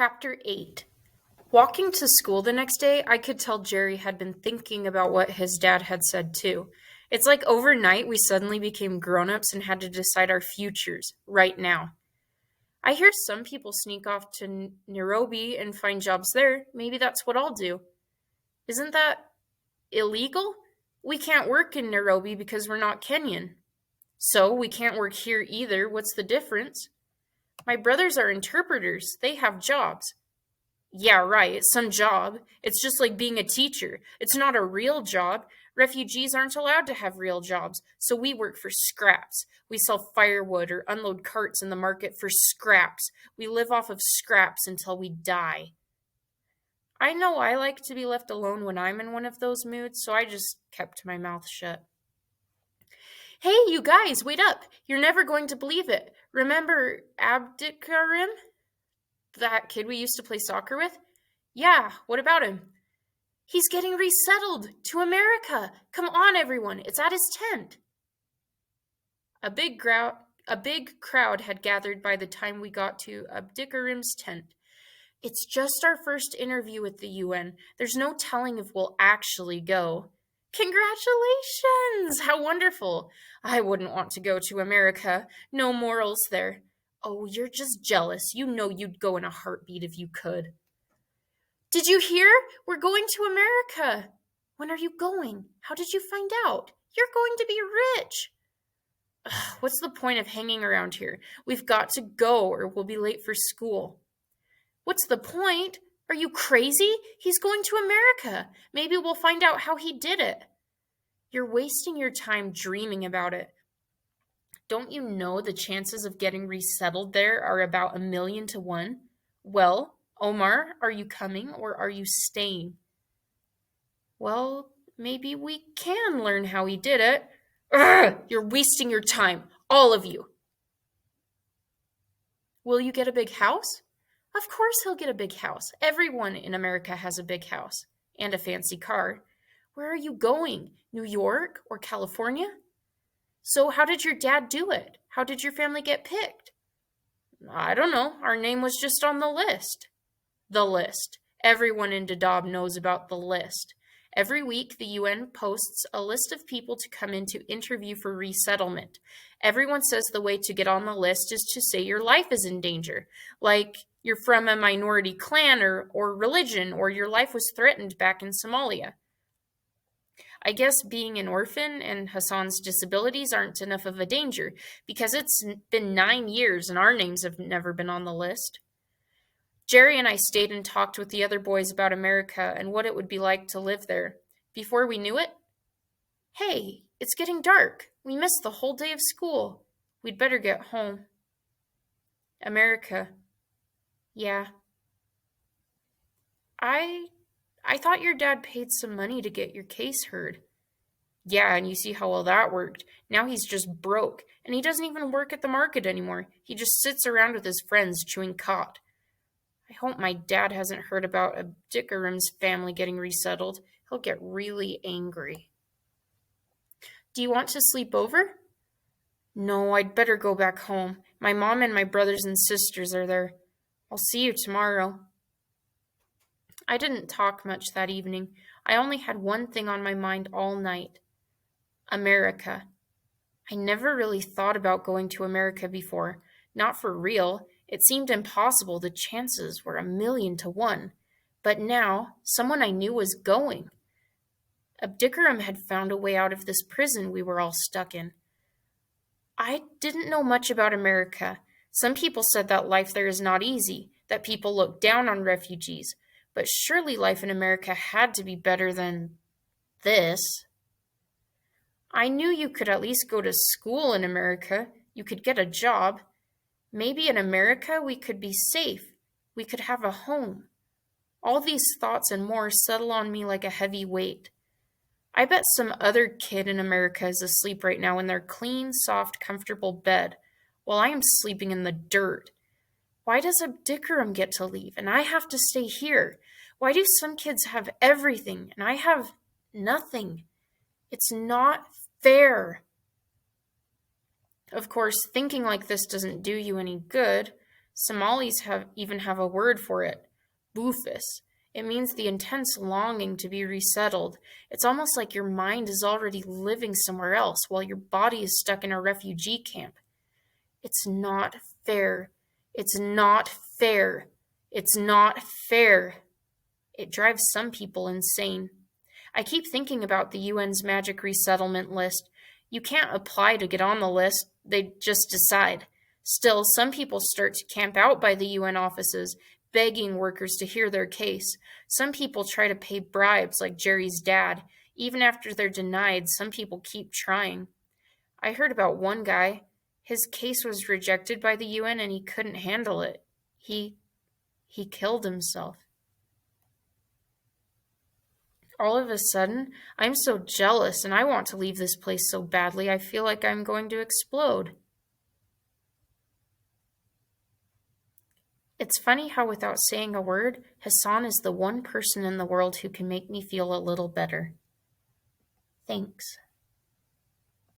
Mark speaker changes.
Speaker 1: Chapter 8. Walking to school the next day, I could tell Jerry had been thinking about what his dad had said too. It's like overnight we suddenly became grown-ups and had to decide our futures right now. I hear some people sneak off to Nairobi and find jobs there. Maybe that's what I'll do. Isn't that illegal? We can't work in Nairobi because we're not Kenyan. So we can't work here either. What's the difference? My brothers are interpreters. They have jobs. Yeah, right, some job. It's just like being a teacher. It's not a real job. Refugees aren't allowed to have real jobs, so we work for scraps. We sell firewood or unload carts in the market for scraps. We live off of scraps until we die. I know I like to be left alone when I'm in one of those moods, so I just kept my mouth shut. Hey, you guys, wait up. You're never going to believe it. Remember Abdikarim? That kid we used to play soccer with? Yeah, what about him? He's getting resettled to America. Come on, everyone. It's at his tent. A big crowd had gathered by the time we got to Abdikarim's tent. It's just our first interview with the UN. There's no telling if we'll actually go. Congratulations! How wonderful. I wouldn't want to go to America. No morals there. Oh, you're just jealous. You know you'd go in a heartbeat if you could. Did you hear? We're going to America. When are you going? How did you find out? You're going to be rich. Ugh, what's the point of hanging around here? We've got to go or we'll be late for school. What's the point? Are you crazy? He's going to America. Maybe we'll find out how he did it. You're wasting your time dreaming about it. Don't you know the chances of getting resettled there are about 1,000,000 to 1? Well, Omar, are you coming or are you staying? Well, maybe we can learn how he did it. Ugh, you're wasting your time, all of you. Will you get a big house? Of course he'll get a big house. Everyone in America has a big house and a fancy car. Where are you going? New York or California? So how did your dad do it? How did your family get picked? I don't know. Our name was just on the list. The list. Everyone in Dadaab knows about the list. Every week, the UN posts a list of people to come in to interview for resettlement. Everyone says the way to get on the list is to say your life is in danger, like you're from a minority clan or religion, or your life was threatened back in Somalia. I guess being an orphan and Hassan's disabilities aren't enough of a danger, because it's been 9 years and our names have never been on the list. Jerry and I stayed and talked with the other boys about America and what it would be like to live there. Before we knew it, hey, it's getting dark. We missed the whole day of school. We'd better get home. America. Yeah. I thought your dad paid some money to get your case heard. Yeah, and you see how well that worked. Now he's just broke, and he doesn't even work at the market anymore. He just sits around with his friends chewing cot. I hope my dad hasn't heard about Abdikarim's family getting resettled. He'll get really angry. Do you want to sleep over? No, I'd better go back home. My mom and my brothers and sisters are there. I'll see you tomorrow. I didn't talk much that evening. I only had one thing on my mind all night. America. I never really thought about going to America before. Not for real. It seemed impossible. The chances were 1,000,000 to 1. But now, someone I knew was going. Abdikarim had found a way out of this prison we were all stuck in. I didn't know much about America. Some people said that life there is not easy, that people look down on refugees. But surely life in America had to be better than this. I knew you could at least go to school in America. You could get a job. Maybe in America we could be safe. We could have a home. All these thoughts and more settle on me like a heavy weight. I bet some other kid in America is asleep right now in their clean, soft, comfortable bed, while I am sleeping in the dirt. Why does Abdikarim get to leave and I have to stay here? Why do some kids have everything and I have nothing? It's not fair. Of course, thinking like this doesn't do you any good. Somalis even have a word for it, bufis. It means the intense longing to be resettled. It's almost like your mind is already living somewhere else while your body is stuck in a refugee camp. It's not fair. It's not fair. It's not fair. It drives some people insane. I keep thinking about the UN's magic resettlement list. You can't apply to get on the list, they just decide. Still, some people start to camp out by the UN offices, begging workers to hear their case. Some people try to pay bribes, like Jerry's dad. Even after they're denied, some people keep trying. I heard about one guy. His case was rejected by the UN and he couldn't handle it. He killed himself. All of a sudden, I'm so jealous and I want to leave this place so badly I feel like I'm going to explode. It's funny how, without saying a word, Hassan is the one person in the world who can make me feel a little better. Thanks.